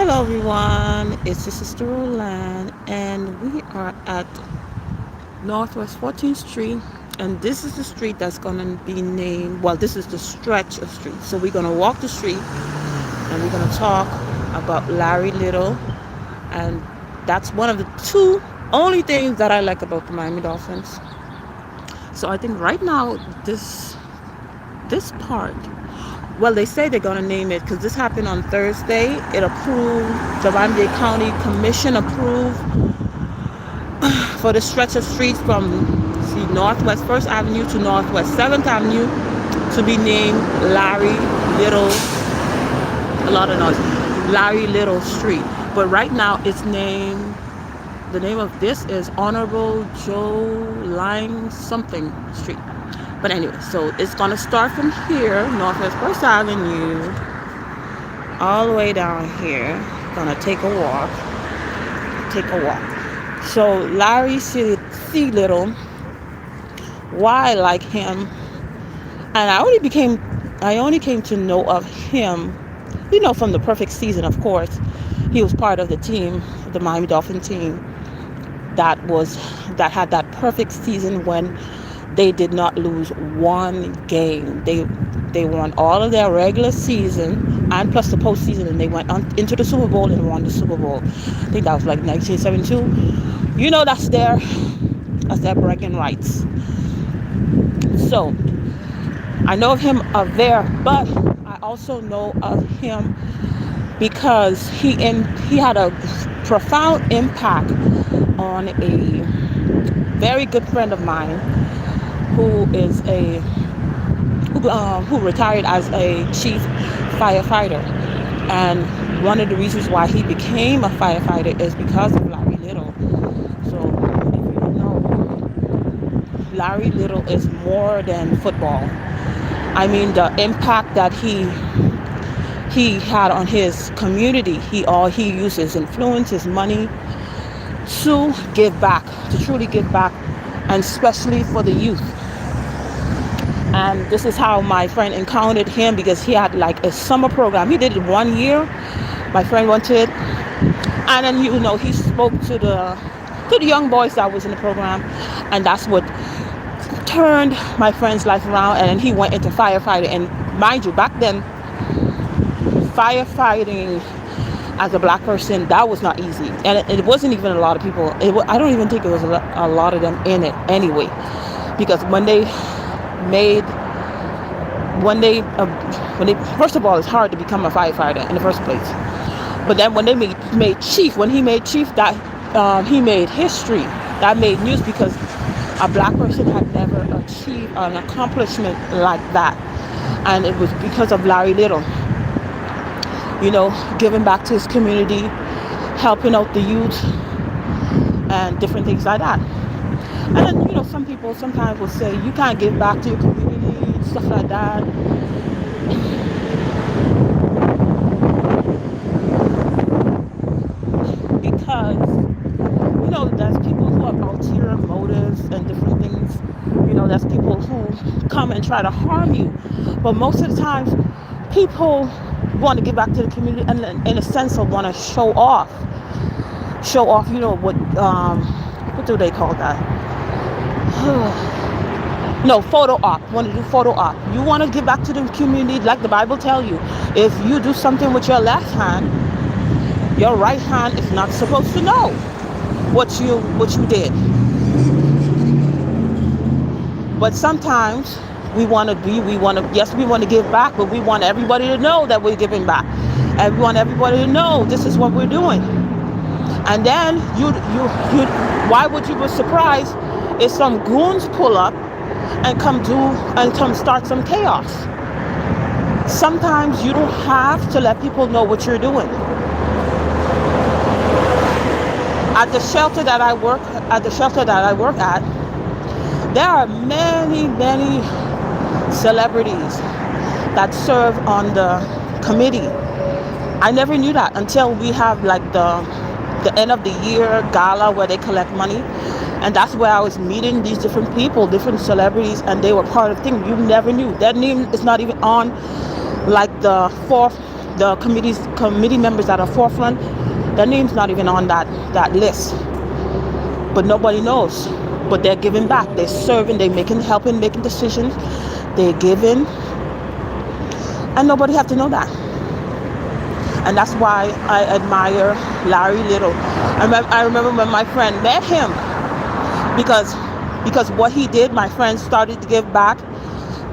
Hello everyone, it's your sister Roland and we are at Northwest 14th Street, and this is the street that's going to be named, well, this is the stretch of street. So we're going to walk the street and we're going to talk about Larry Little, and that's one of the two only things that I like about the Miami Dolphins. So I think right now this part, well, they say they're going to name it because this happened on Thursday. It approved, the Miami-Dade County Commission approved for the stretch of streets from Northwest 1st Avenue to Northwest 7th Avenue to be named Larry Little, a lot of noise, Larry Little Street. But right now it's named, the name of this is Honorable Joe Line something Street. But anyway, so it's going to start from here, Northwest 1st Avenue, all the way down here. Gonna take a walk. So Larry C. Little, why I like him, and I only came to know of him, from the perfect season, of course. He was part of the team, the Miami Dolphin team, that had that perfect season when they did not lose one game. They won all of their regular season and plus the postseason, and they went on into the Super Bowl and won the Super Bowl. I think that was like 1972. That's their bragging rights. So I know of him there, but I also know of him because he had a profound impact on a very good friend of mine who retired as a chief firefighter. And one of the reasons why he became a firefighter is because of Larry Little. So if you don't know, Larry Little is more than football. I mean, the impact that he had on his community, he used his influence, his money to give back, to truly give back, and especially for the youth. And this is how my friend encountered him, because he had like a summer program. He did it 1 year. My friend went to it, and then he spoke to the young boys that was in the program, and that's what turned my friend's life around. And then he went into firefighting. And mind you, back then, firefighting as a black person, that was not easy, and it wasn't even a lot of people. I don't even think it was a lot of them in it anyway, because when they first of all, it's hard to become a firefighter in the first place. But then when he made chief, that he made history. That made news because a black person had never achieved an accomplishment like that, and it was because of Larry Little. Giving back to his community, helping out the youth, and different things like that. And then, some people sometimes will say, you can't give back to your community and stuff like that. Because, there's people who have ulterior motives and different things. There's people who come and try to harm you. But most of the times, people want to give back to the community and in a sense of want to show off, what do they call that? No, photo op. Want to do photo op. You want to give back to the community, like the Bible tells you. If you do something with your left hand, your right hand is not supposed to know what you did. But sometimes we want to give back, but we want everybody to know that we're giving back. And we want everybody to know this is what we're doing. And then why would you be surprised if some goons pull up and come start some chaos? Sometimes you don't have to let people know what you're doing. At the shelter that I work at, there are many celebrities that serve on the committee. I never knew that until we have like the end of the year gala where they collect money, and that's where I was meeting these different people, different celebrities, and they were part of the thing. You never knew. Their name is not even on like the the committee members that are forefront, their name's not even on that list. But nobody knows. But they're giving back. They're serving. They're helping making decisions. They're giving, and nobody have to know that. And that's why I admire Larry Little. I remember when my friend met him, because what he did, my friend started to give back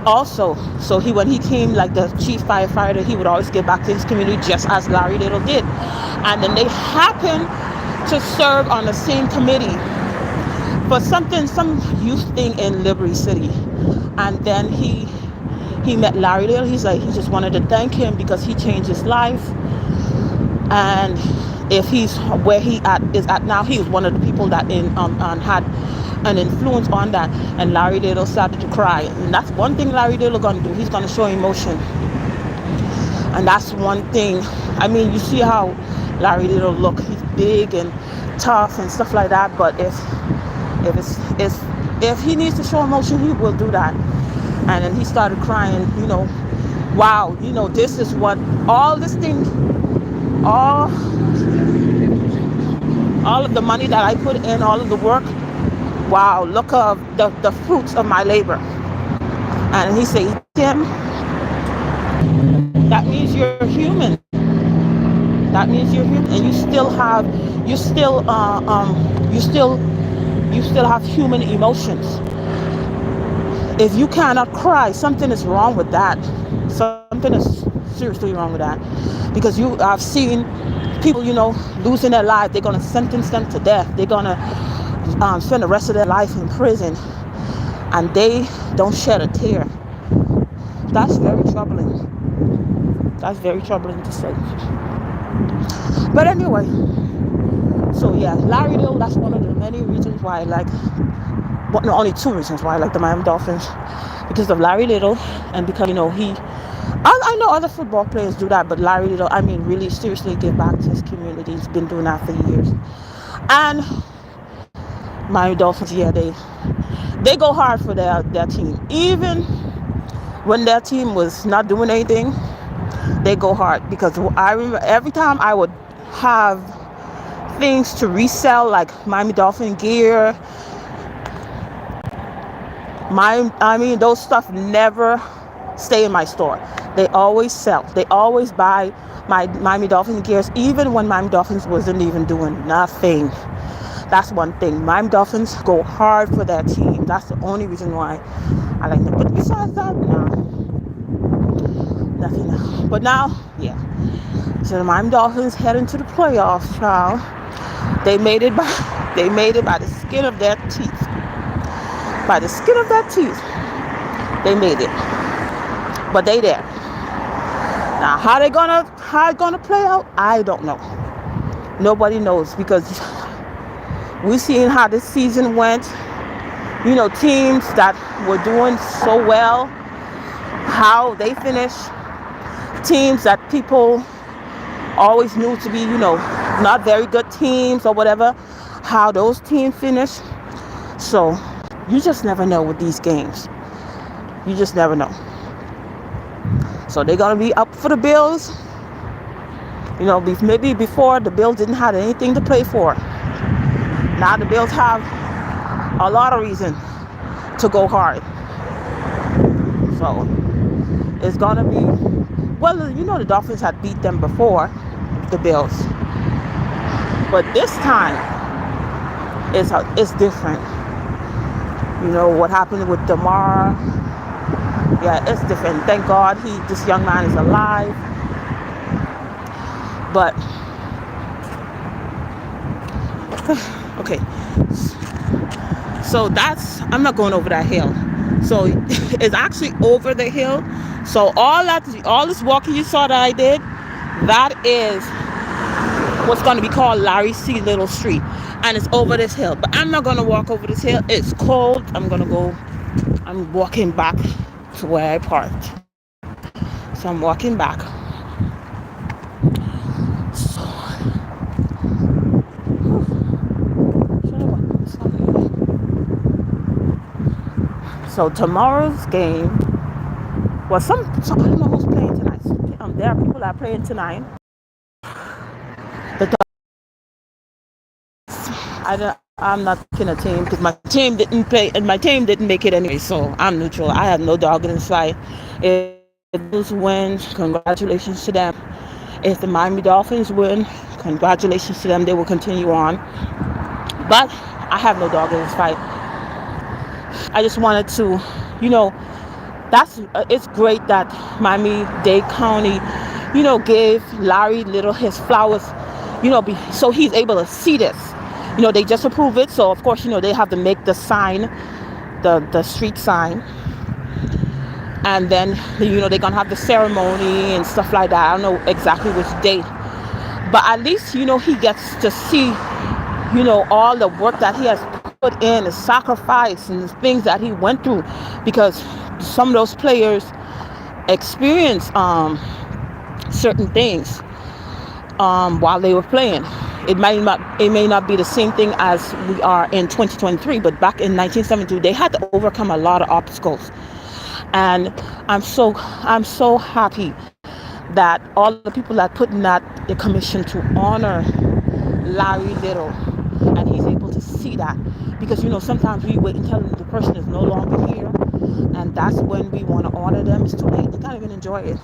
also. So when he came like the chief firefighter, he would always give back to his community just as Larry Little did. And then they happened to serve on the same committee for some youth thing in Liberty City. And then he met Larry Little. He's like, he just wanted to thank him because he changed his life. And if he's where he is at now, he was one of the people that had an influence on that. And Larry Little started to cry. And that's one thing Larry Little gonna do. He's gonna show emotion. And that's one thing. I mean, you see how Larry Little look. He's big and tough and stuff like that. But if he needs to show emotion, he will do that. And then he started crying. Wow. This is what all this thing. All of the money that I put in, all of the work, wow, look at the fruits of my labor. And he said, Tim, that means you're human. That means you're human, and you still have human emotions. If you cannot cry, something is wrong with that. Something is seriously wrong with that. Because I've seen people, losing their lives. They're going to sentence them to death. They're going to spend the rest of their life in prison. And they don't shed a tear. That's very troubling. That's very troubling to say. But anyway, so yeah, Larry Little, that's one of the many reasons why I like, well, no, only two reasons why I like the Miami Dolphins. Because of Larry Little, and because, I know other football players do that, but Larry Little, I mean, really seriously give back to his community. He's been doing that for years. And Miami Dolphins, yeah, they go hard for their team. Even when their team was not doing anything, they go hard. Because I remember every time I would have things to resell, like Miami Dolphin gear, those stuff never stay in my store. They always sell. They always buy my Miami Dolphins gears, even when Miami Dolphins wasn't even doing nothing. That's one thing. Miami Dolphins go hard for their team. That's the only reason why I like them. But besides that, no. Nothing else. But now, yeah. So the Miami Dolphins head into the playoffs, child. They made it by the skin of their teeth. By the skin of their teeth. They made it. But they there. Now how it's gonna play out, I don't know. Nobody knows, because we've seen how this season went. Teams that were doing so well, how they finish. Teams that people always knew to be, not very good teams or whatever, how those teams finish. So you just never know with these games. You just never know. So they're going to be up for the Bills. Maybe before the Bills didn't have anything to play for. Now the Bills have a lot of reason to go hard. So it's going to be, well, the Dolphins had beat them before, the Bills. But this time, it's different. What happened with Damar. Yeah, it's different. Thank God this young man is alive. But okay. So I'm not going over that hill. So it's actually over the hill. So all this walking you saw that I did, that is what's going to be called Larry C. Little Street. And it's over this hill. But I'm not going to walk over this hill. It's cold. I'm walking back to where I parked. So I'm walking back. So tomorrow's game, well, I don't know who's playing tonight. there are people that are playing tonight. The I'm not picking a team because my team didn't play and my team didn't make it anyway. So I'm neutral. I have no dog in this fight. If the Bills win, congratulations to them. If the Miami Dolphins win, congratulations to them. They will continue on. But I have no dog in this fight. I just wanted to, you know, it's great that Miami-Dade County, gave Larry Little his flowers, so he's able to see this. They just approve it, so of course, they have to make the sign, the street sign, and then, they're gonna have the ceremony and stuff like that. I don't know exactly which date, but at least, he gets to see, all the work that he has put in, the sacrifice and the things that he went through, because some of those players experience certain things while they were playing. It may not be the same thing as we are in 2023, but back in 1972 they had to overcome a lot of obstacles, and I'm so happy that all the people that put in the commission to honor Larry Little, and he's able to see that, because sometimes we wait until the person is no longer here, and that's when we want to honor them. It's too late. They can't even enjoy it.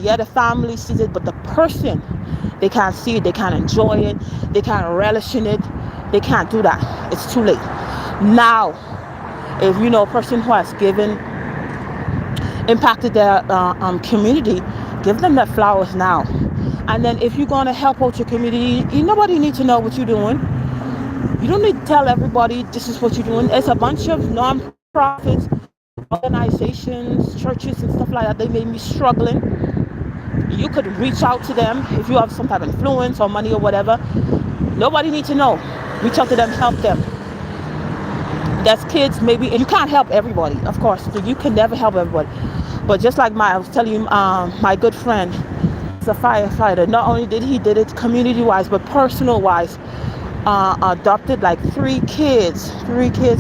Yeah, the family sees it, but the person, they can't see it. They can't enjoy it. They can't relish in it. They can't do that. It's too late. Now, if a person who has impacted their community, give them their flowers now. And then if you're going to help out your community, nobody needs to know what you're doing. You don't need to tell everybody this is what you're doing. It's a bunch of non-profits, organizations, churches and stuff like that. They may be struggling. You could reach out to them if you have some type of influence or money or whatever. Nobody needs to know. Reach out to them, help them. That's kids, maybe, and you can't help everybody, of course. You can never help everybody. But just like I was telling you, my good friend, is a firefighter. Not only did he did it community-wise, but personal-wise. Adopted like three kids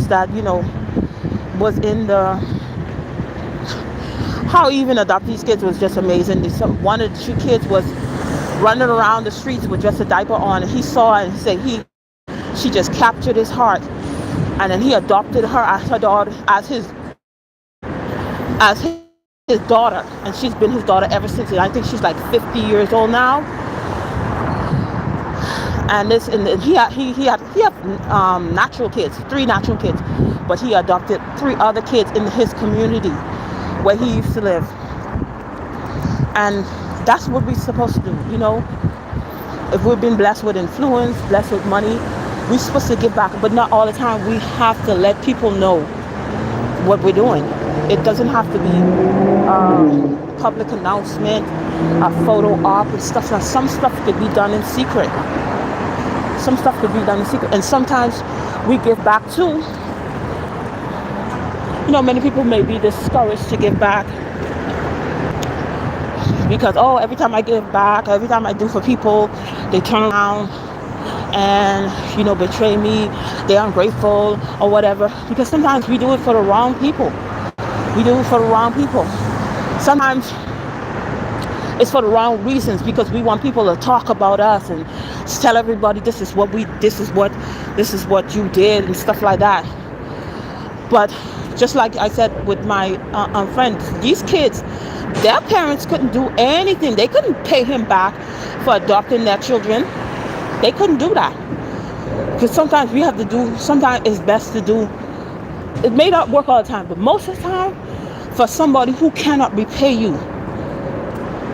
that was in the, how he even adopt these kids was just amazing. One of the two kids was running around the streets with just a diaper on, and he saw it and he said she just captured his heart, and then he adopted her as her daughter, as his daughter, and she's been his daughter ever since. I think she's like 50 years old now. And he had natural kids, 3 natural kids, but he adopted 3 other kids in his community where he used to live. And that's what we're supposed to do, If we've been blessed with influence, blessed with money, we're supposed to give back, but not all the time. We have to let people know what we're doing. It doesn't have to be public announcement, a photo op and stuff. Now, some stuff could be done in secret. And sometimes we give back too. Many people may be discouraged to give back because, every time I give back, every time I do for people, they turn around and, betray me. They're ungrateful or whatever. Because sometimes we do it for the wrong people. Sometimes it's for the wrong reasons, because we want people to talk about us and tell everybody this is what you did and stuff like that. But just like I said with my friends, these kids, their parents couldn't do anything. They couldn't pay him back for adopting their children. They couldn't do that, because sometimes it's best to do. It may not work all the time, but most of the time, for somebody who cannot repay you,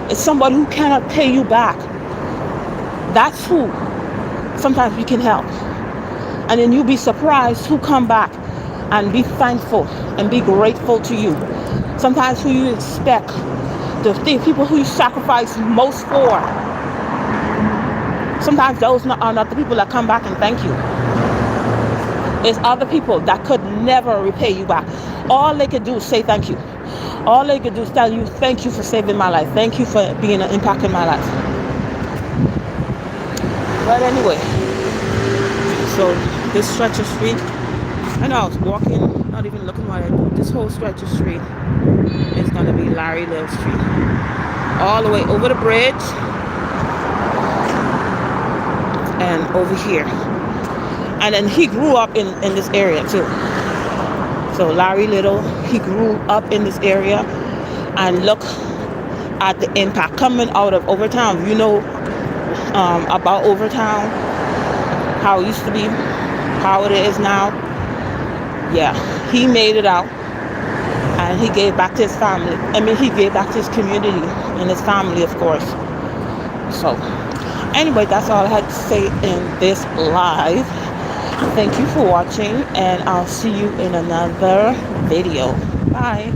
it's somebody who cannot pay you back. That's who sometimes we can help. And then you'll be surprised who come back and be thankful and be grateful to you. Sometimes who you expect, the people who you sacrifice most for, sometimes those are not the people that come back and thank you. It's other people that could never repay you back. All they could do is say thank you. All they could do is tell you, thank you for saving my life. Thank you for being an impact in my life. But anyway, so this stretch of street, and I was walking, not even looking what I do. This whole stretch of street is going to be Larry Little Street. all the way over the bridge and over here. And then he grew up in this area too. So Larry Little, he grew up in this area, and look at the impact coming out of Overtown. You know about Overtown, how it used to be, how it is now. Yeah, he made it out, and he gave back to his family. I mean, he gave back to his community and his family, of course. So anyway, that's all I had to say in this live. Thank you for watching, and I'll see you in another video. Bye.